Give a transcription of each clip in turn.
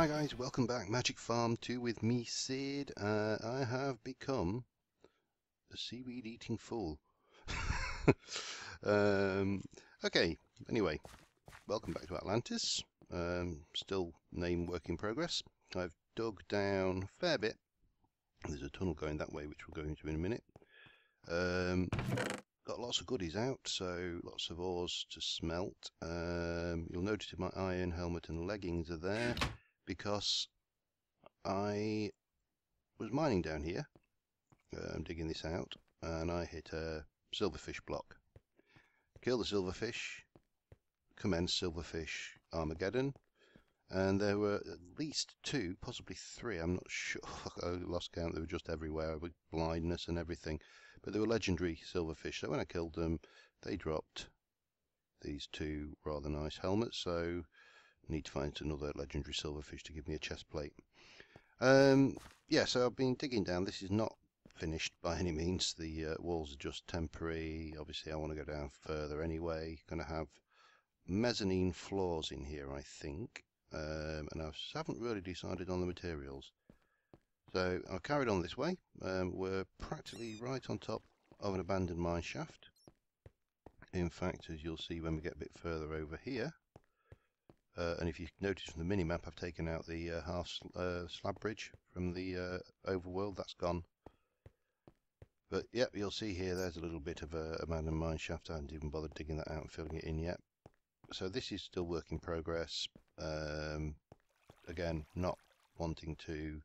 Hi guys, welcome back. Magic Farm 2 with me, Sid. I have become a seaweed eating fool. Okay, anyway, welcome back to Atlantis. Still name work in progress. I've dug down a fair bit. There's a tunnel going that way, which we'll go into in a minute. Got lots of goodies out, so lots of ores to smelt. You'll notice my iron helmet and leggings are there, because I was mining down here, digging this out, and I hit a silverfish block. Kill the silverfish, commence silverfish Armageddon, and there were at least 2, possibly 3, I'm not sure, I lost count, they were just everywhere with blindness and everything, but they were legendary silverfish, so when I killed them, they dropped these 2 rather nice helmets, so need to find another legendary silverfish to give me a chest plate. Yeah, so I've been digging down. This is not finished by any means. The walls are just temporary. Obviously, I want to go down further anyway. Going to have mezzanine floors in here, I think. And I haven't really decided on the materials. So I've carried on this way. We're practically right on top of an abandoned mine shaft. In fact, as you'll see when we get a bit further over here, and if you notice from the mini-map, I've taken out the half slab bridge from the overworld. That's gone. But yep, you'll see here there's a little bit of a abandoned mine shaft. I haven't even bothered digging that out and filling it in yet. So this is still work in progress. Again, not wanting to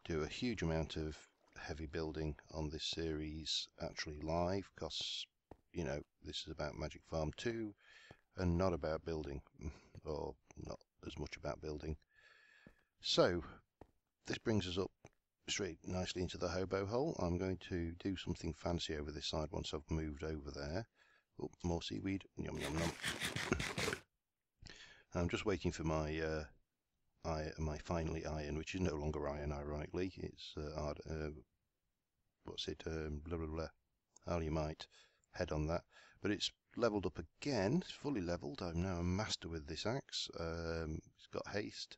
do a huge amount of heavy building on this series actually live, because, you know, this is about Magic Farm 2 and not about building. Or not as much about building. So this brings us up straight nicely into the hobo hole. I'm going to do something fancy over this side once I've moved over there. Oh, more seaweed. Yum yum yum. I'm just waiting for my my finally iron, which is no longer iron, ironically. It's what's it? Blah blah blah. Alumite. Head on that, but it's leveled up again. It's fully leveled. I'm now a master with this axe. It's got haste,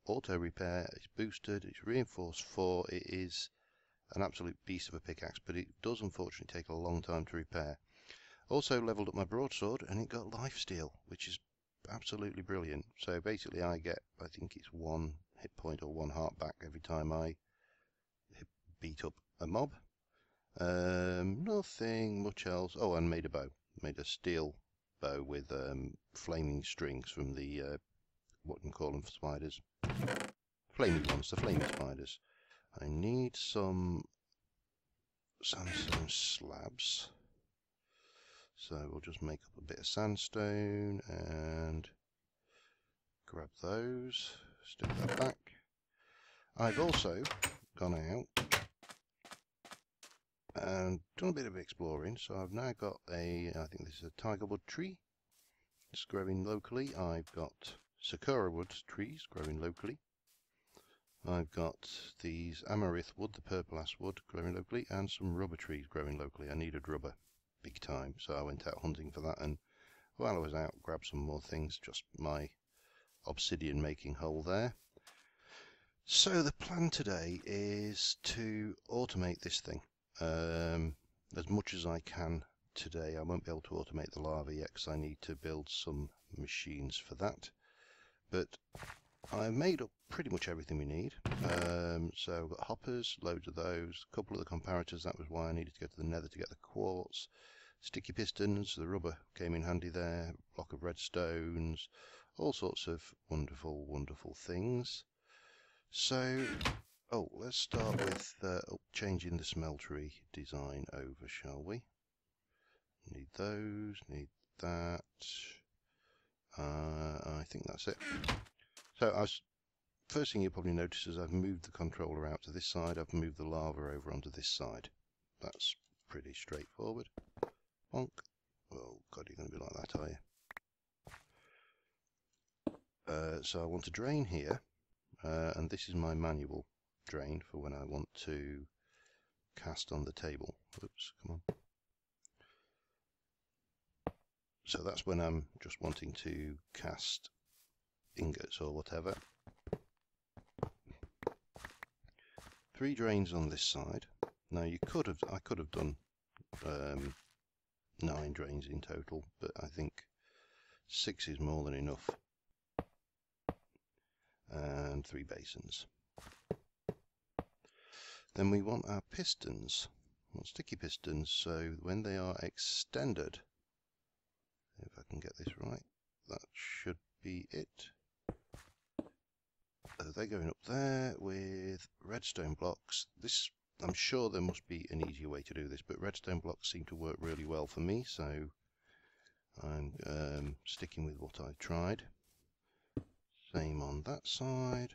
auto repair, it's boosted, it's reinforced 4. It is an absolute beast of a pickaxe, but it does unfortunately take a long time to repair. Also leveled up my broadsword, and it got lifesteal, which is absolutely brilliant. So basically I get, I think it's 1 hit point or 1 heart back every time I beat up a mob. Nothing much else. Oh, and made a bow. Made a steel bow with flaming strings from the what can you call them for spiders? Flaming ones, the flaming spiders. I need some sandstone slabs. So we'll just make up a bit of sandstone and grab those. Stick that back. I've also gone out and done a bit of exploring, so I've now got I think this is a tiger wood tree. It's growing locally. I've got sakura wood trees growing locally. I've got these amaranth wood, the purple ash wood, growing locally, and some rubber trees growing locally. I needed rubber big time, so I went out hunting for that, and while I was out, grabbed some more things, just my obsidian making hole there. So the plan today is to automate this thing. As much as I can today. I won't be able to automate the lava yet because I need to build some machines for that, but I've made up pretty much everything we need. So I've got hoppers, loads of those, a couple of the comparators. That was why I needed to go to the nether to get the quartz. Sticky pistons, the rubber came in handy there, block of redstones, all sorts of wonderful, wonderful things. So oh, let's start with changing the smeltery design over, shall we? Need those, need that. I think that's it. So first thing you'll probably notice is I've moved the controller out to this side, I've moved the lava over onto this side. That's pretty straightforward. Bonk. Oh god, you're going to be like that, are you? So I want to drain here, and this is my manual drain for when I want to cast on the table. Oops, come on. So that's when I'm just wanting to cast ingots or whatever. 3 drains on this side. Now I could have done 9 drains in total, but I think 6 is more than enough. And 3 basins. Then we want our pistons, sticky pistons, so when they are extended, if I can get this right, that should be it. They're going up there with redstone blocks. This, I'm sure there must be an easier way to do this, but redstone blocks seem to work really well for me, so I'm sticking with what I've tried. Same on that side.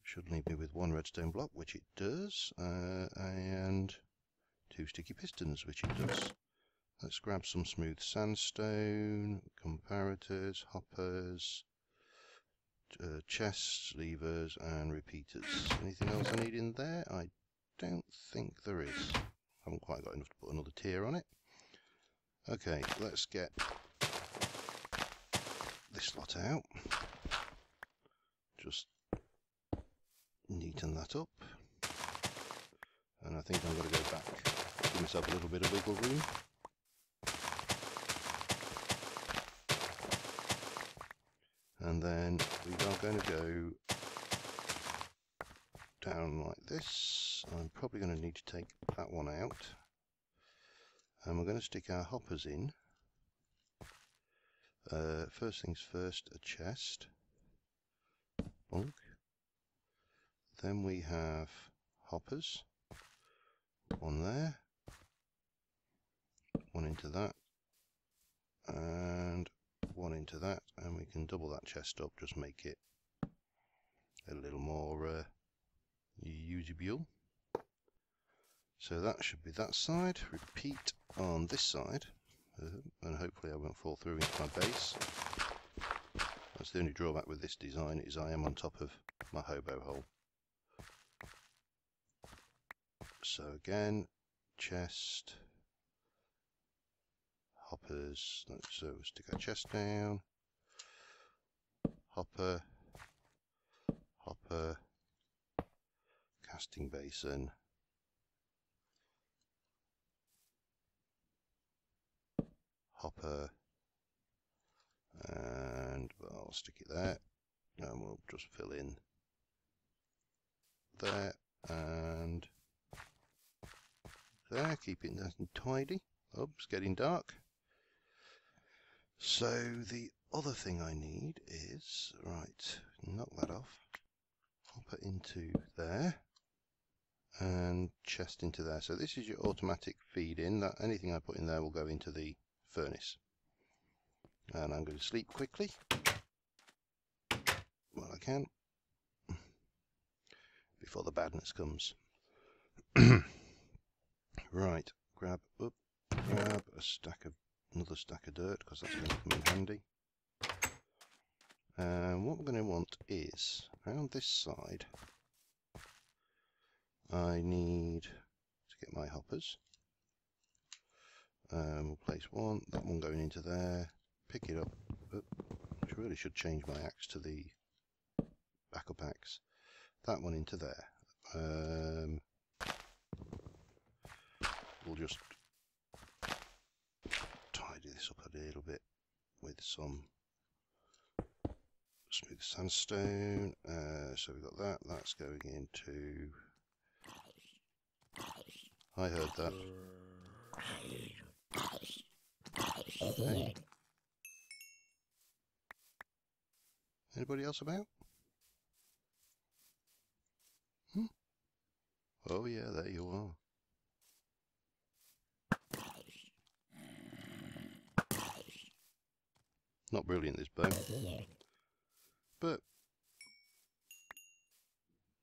Should leave me with 1 redstone block, which it does, and 2 sticky pistons, which it does. Let's grab some smooth sandstone, comparators, hoppers, chests, levers, and repeaters. Anything else I need in there? I don't think there is. I haven't quite got enough to put another tier on it. Okay, let's get this lot out. Just neaten that up. And I think I'm going to go back, give myself a little bit of wiggle room. And then we are going to go down like this. I'm probably going to need to take that one out. And we're going to stick our hoppers in. First things first, a chest. Bonk. Then we have hoppers. 1 there. 1 into that. And 1 into that. And we can double that chest up, just make it a little more usable. So that should be that side. Repeat on this side. And hopefully I won't fall through into my base. That's the only drawback with this design, is I am on top of my hobo hole. So again, chest, hoppers, so we'll stick our chest down, hopper, hopper, casting basin, hopper, and I'll stick it there, and we'll just fill in there and there, keep it nice and tidy. Oh, it's getting dark. So the other thing I need is, right, knock that off, hopper into there, and chest into there. So this is your automatic feed in, that anything I put in there will go into the furnace. And I'm going to sleep quickly, while I can, before the badness comes. Right, grab a stack of, another stack of dirt, because that's going to come in handy. And what we're going to want is, around this side, I need to get my hoppers. We'll place 1, that one going into there, pick it up, which really should change my axe to the backup axe. That one into there. We'll just tidy this up a little bit with some smooth sandstone. So we've got that, that's going into... I heard that. Hey. Anybody else about? Oh yeah, there you are. Not brilliant, this bow, but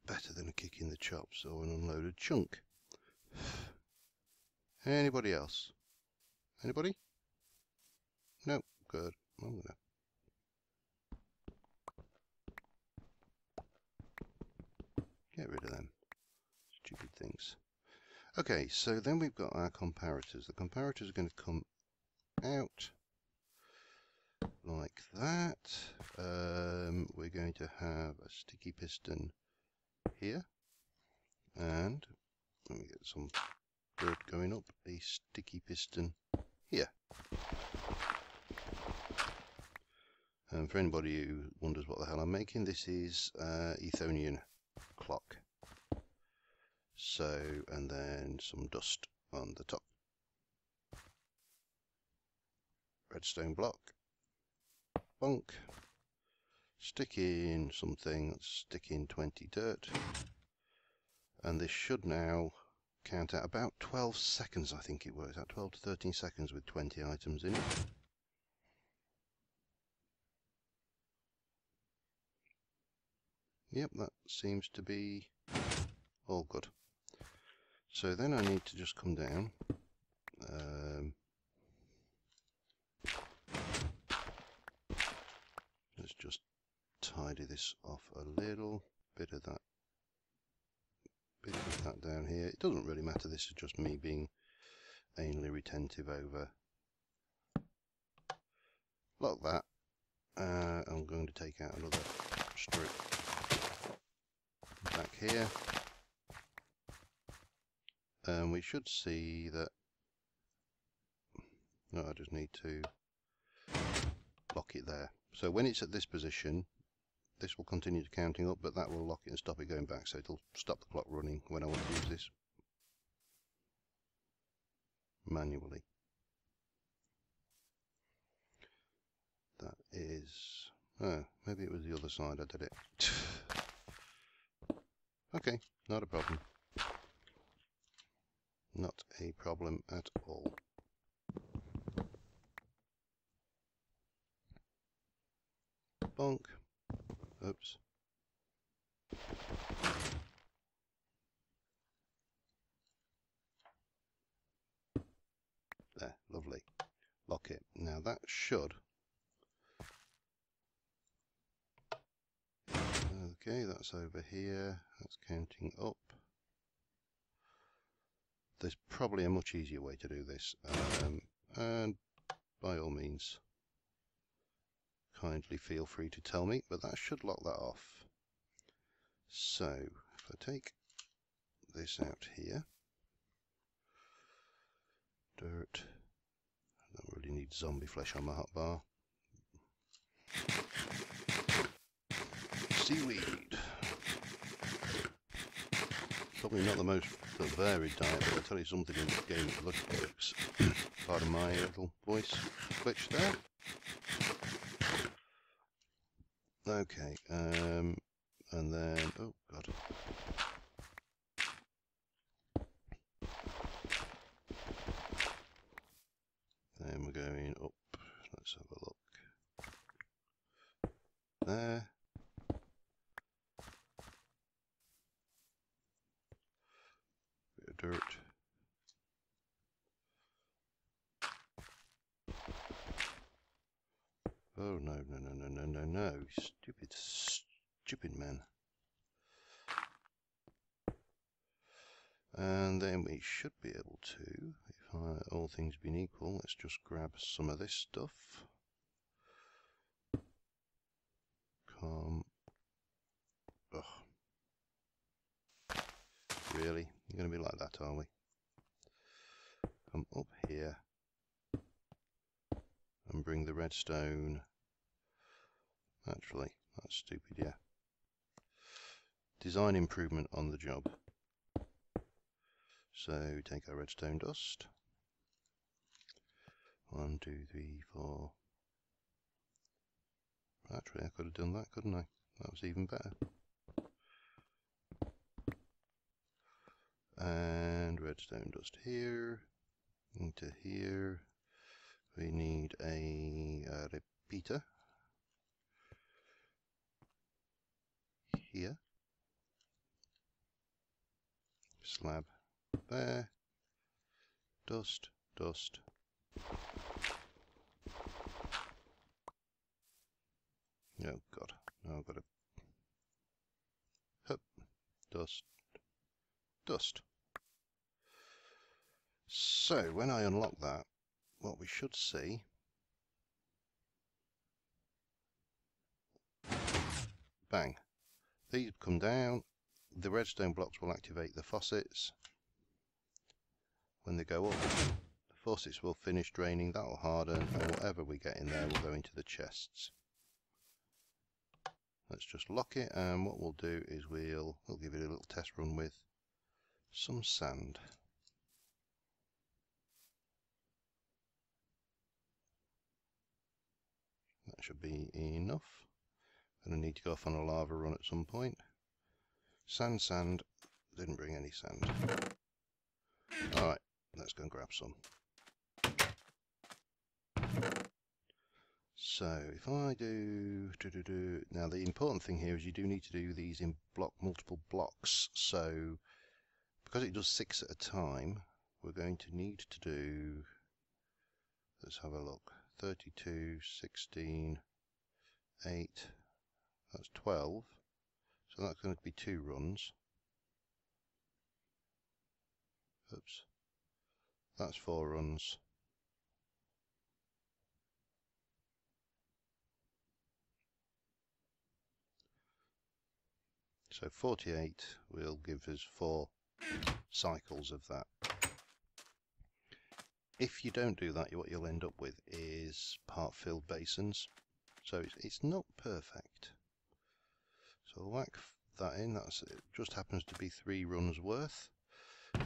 better than a kick in the chops or an unloaded chunk. Anybody else? Anybody? No, good. I'm gonna get rid of them stupid things. Okay, so then we've got our comparators. The comparators are going to come out like that. We're going to have a sticky piston here, and let me get some dirt going up, a sticky piston here. And for anybody who wonders what the hell I'm making, this is Ethonian clock. So, and then some dust on the top. Redstone block, bonk, stick in something, stick in 20 dirt, and this should now count out about 12 seconds, I think it works out, 12 to 13 seconds with 20 items in it. Yep, that seems to be all good. So then I need to just come down. Let's just tidy this off a little bit of that. Bit of that down here. It doesn't really matter, this is just me being anally retentive over. Lock that. I'm going to take out another strip back here. And we should see that. No, I just need to lock it there. So when it's at this position, this will continue to counting up, but that will lock it and stop it going back, so it'll stop the clock running when I want to use this manually. That is... oh, maybe it was the other side I did it. Okay, not a problem. Not a problem at all. Bonk. Oops. There, lovely. Lock it. Now that should... okay, that's over here. That's counting up. There's probably a much easier way to do this. And by all means, kindly feel free to tell me, but that should lock that off. So, if I take this out here, dirt, I don't really need zombie flesh on my hotbar. Seaweed. Probably not the most varied diet, but I'll tell you something in this game that works. Pardon my little voice glitch there. Okay, and then, oh god. Then we're going up, let's have a look. There. Bit of dirt. Oh no, no, no, no, no, no, no, stupid, stupid man. And then we should be able to, if all things being equal, let's just grab some of this stuff. Come. Ugh. Really? You're going to be like that, are we? Come up here and bring the redstone. Actually, that's stupid, yeah. Design improvement on the job. So take our redstone dust. 1, 2, 3, 4. Actually, I could have done that, couldn't I? That was even better. And redstone dust here. Into here. We need a repeater. Here. Slab there. Dust, dust. Oh god, now I've got to... hup, dust, dust. So, when I unlock that, what we should see... bang. These come down, the redstone blocks will activate the faucets. When they go up, the faucets will finish draining, that will harden, and whatever we get in there will go into the chests. Let's just lock it, and what we'll do is we'll give it a little test run with some sand. That should be enough. Gonna need to go off on a lava run at some point. Sand. Didn't bring any sand. Alright, let's go and grab some. So if I do now, the important thing here is you do need to do these in multiple blocks. So because it does 6 at a time, we're going to need to do, let's have a look, 32, 16, 8, that's 12, so that's going to be 2 runs. Oops, that's 4 runs. So 48 will give us 4 cycles of that. If you don't do that, what you'll end up with is part-filled basins. So it's not perfect. So we'll whack that in. It just happens to be 3 runs worth.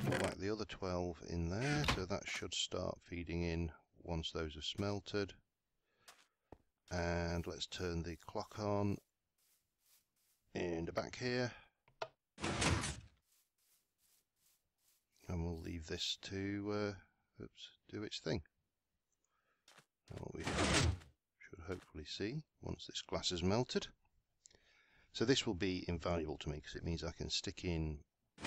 We'll whack the other 12 in there, so that should start feeding in once those are smelted. And let's turn the clock on in the back here, and we'll leave this to do its thing. And what we should hopefully see once this glass is melted. So this will be invaluable to me because it means I can stick in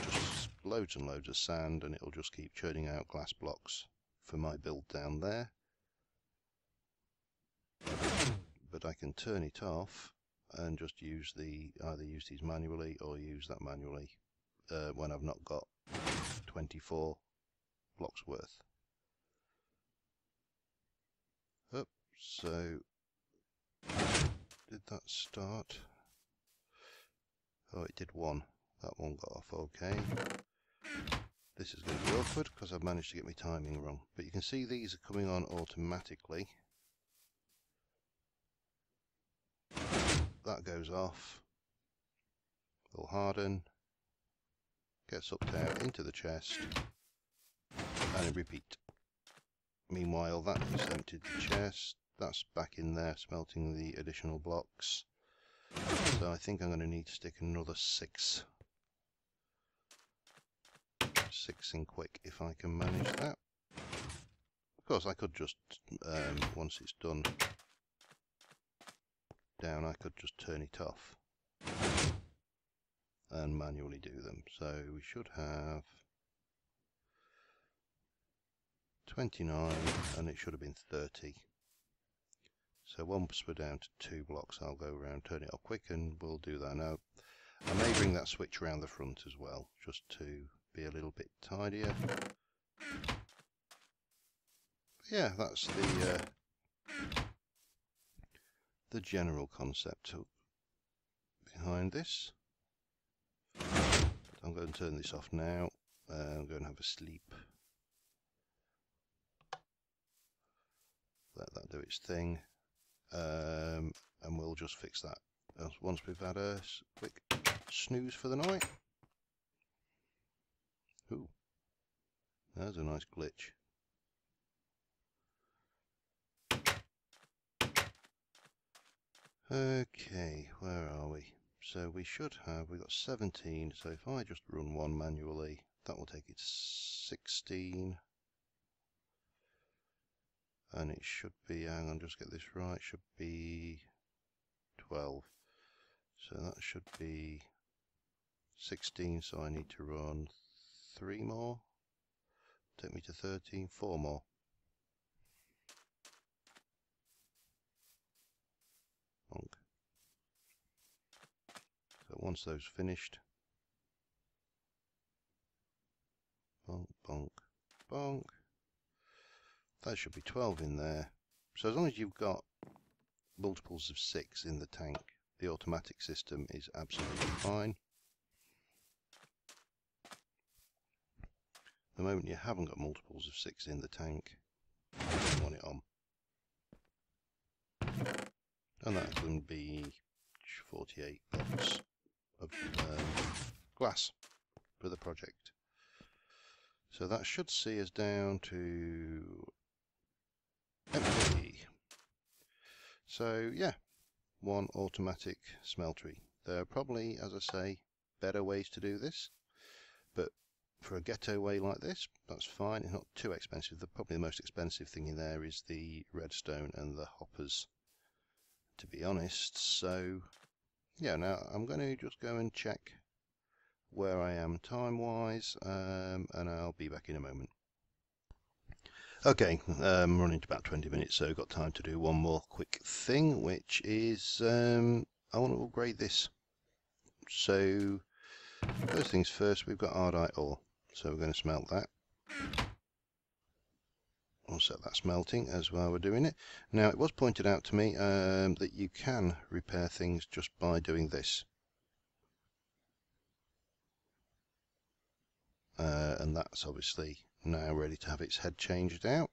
just loads and loads of sand and it'll just keep churning out glass blocks for my build down there. But I can turn it off and just use either use these manually or use that manually when I've not got 24 blocks worth. So did that start? Oh, it did 1. That one got off okay. This is going to be awkward because I've managed to get my timing wrong. But you can see these are coming on automatically. That goes off. Will harden. Gets up down into the chest. And repeat. Meanwhile, that has emptied the chest. That's back in there smelting the additional blocks. So I think I'm going to need to stick another 6 in quick if I can manage that. Of course, I could just, once it's done down, I could just turn it off and manually do them. So we should have 29 and it should have been 30. So once we're down to 2 blocks, I'll go around, turn it off quick, and we'll do that. Now, I may bring that switch around the front as well, just to be a little bit tidier. But yeah, that's the general concept behind this. I'm going to turn this off now. I'm going to have a sleep. Let that do its thing. And we'll just fix that once we've had a quick snooze for the night. Ooh, there's a nice glitch. Okay, where are we? So we should have, we've got 17, so if I just run one manually, that will take it to 16. And it should be, hang on, just get this right, should be 12. So that should be 16, so I need to run 3 more. Take me to 13, 4 more. Bonk. So once those finished, bonk, bonk, bonk. That should be 12 in there. So as long as you've got multiples of 6 in the tank, the automatic system is absolutely fine. the moment you haven't got multiples of 6 in the tank, you want it on. And that's going to be 48 blocks of glass for the project. So that should see us down to empty. So yeah, one automatic smeltery. There are probably, as I say, better ways to do this, but for a ghetto way like this, that's fine. It's not too expensive. Probably the most expensive thing in there is the redstone and the hoppers, to be honest. So yeah, now I'm going to just go and check where I am time-wise, and I'll be back in a moment. Okay, I'm running to about 20 minutes, so I've got time to do one more quick thing, which is I want to upgrade this. So first things first, we've got Ardite ore, so we're going to smelt that. I'll set that smelting as well we're doing it. Now, it was pointed out to me that you can repair things just by doing this. And that's obviously now ready to have its head changed out.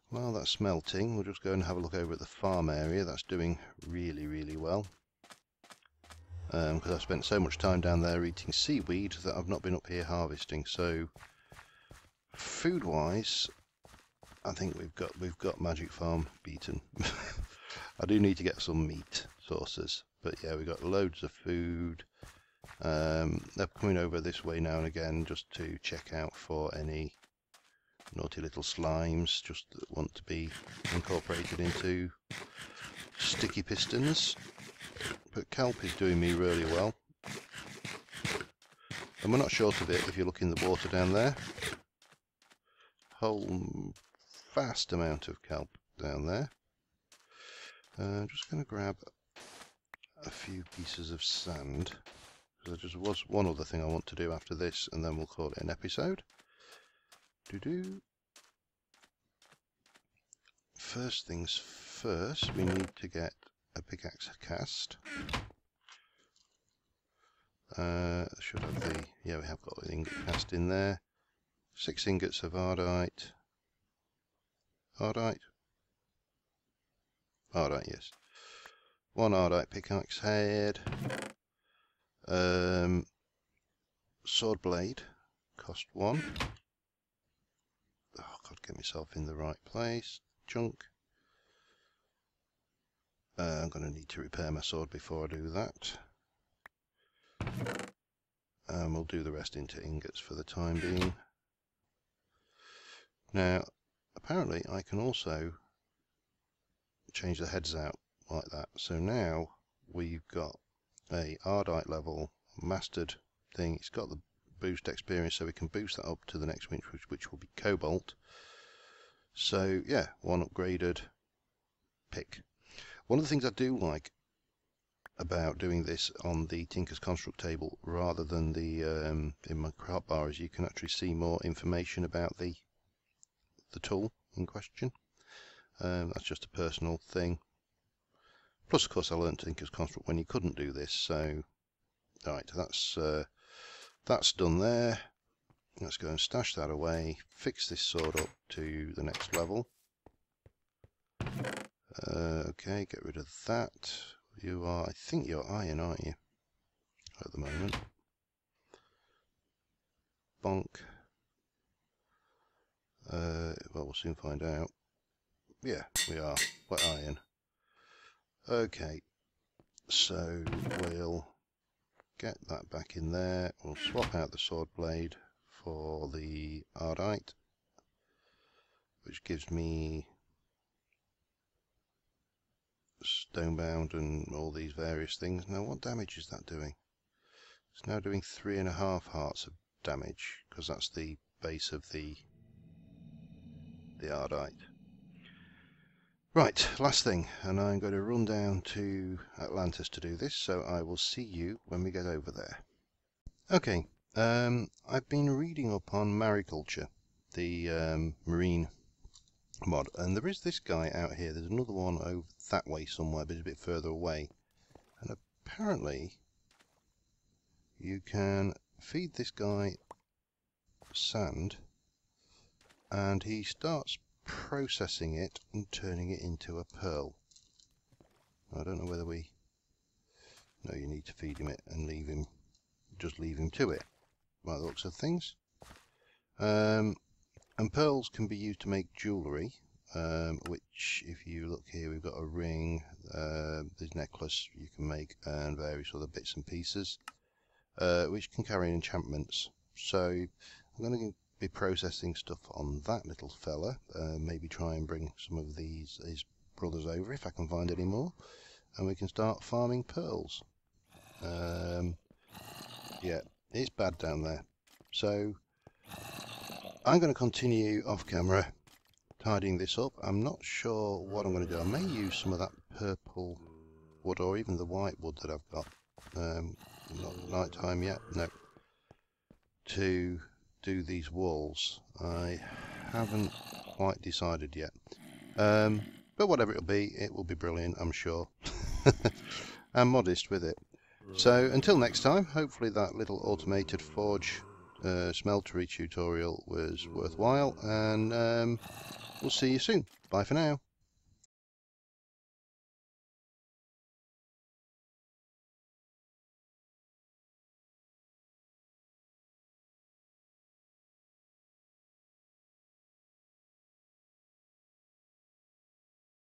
While that's smelting, we'll just go and have a look over at the farm area. That's doing really, really well. Because I've spent so much time down there eating seaweed that I've not been up here harvesting. So, food-wise, I think we've got Magic Farm beaten. I do need to get some meat sources, but yeah, we've got loads of food. They're coming over this way now and again just to check out for any naughty little slimes just that want to be incorporated into sticky pistons. But kelp is doing me really well, and we're not short of it if you look in the water down there. Whole vast amount of kelp down there. I'm just going to grab a few pieces of sand, because there just was one other thing I want to do after this, and then we'll call it an episode. First things first, we need to get a pickaxe cast. Should have the, yeah, we have got the ingot cast in there. 6 ingots of Ardite. Ardite, yes. 1 Ardite pickaxe head. Sword blade, cost 1. Oh, God, get myself in the right place. Junk. I'm going to need to repair my sword before I do that. We'll do the rest into ingots for the time being. Now, apparently I can also change the heads out like that. So now we've got a Ardite level mastered thing. It's got the boost experience, so we can boost that up to the next which will be Cobalt. So yeah, one upgraded pick. One of the things I do like about doing this on the Tinker's Construct table rather than the in my crop bar is you can actually see more information about the tool in question. That's just a personal thing. Plus, of course, I learned Tinker's Construct when you couldn't do this. So, right, that's done there. Let's go and stash that away. Fix this sword up to the next level. Okay, get rid of that. You are, I think you're iron, aren't you? At the moment. Bonk. Well, we'll soon find out. Yeah, we are. We're iron. Okay, so we'll get that back in there. We'll swap out the sword blade for the Ardite, which gives me stonebound and all these various things. Now, what damage is that doing? It's now doing 3.5 hearts of damage, because that's the base of the Ardite. Right, last thing, and I'm going to run down to Atlantis to do this, so I will see you when we get over there. Okay, I've been reading up on mariculture, the marine mod, and there is this guy out here. There's another one over that way somewhere, but it's a bit further away, and apparently you can feed this guy sand, and he starts processing it and turning it into a pearl. I don't know whether we... No, you need to feed him it and leave him, just leave him to it, by the looks of things. And pearls can be used to make jewellery, which, if you look here, we've got a ring, there's necklace you can make, and various other bits and pieces, which can carry enchantments. So I'm going to be processing stuff on that little fella, maybe try and bring some of his brothers over if I can find any more, and we can start farming pearls. Yeah, it's bad down there. So I'm going to continue off camera tidying this up. I'm not sure what I'm going to do. I may use some of that purple wood or even the white wood that I've got. Not night time yet, no. To do these walls. I haven't quite decided yet. But whatever it'll be, it will be brilliant, I'm sure. I'm modest with it. So until next time, hopefully that little automated forge smeltery tutorial was worthwhile, and we'll see you soon. Bye for now.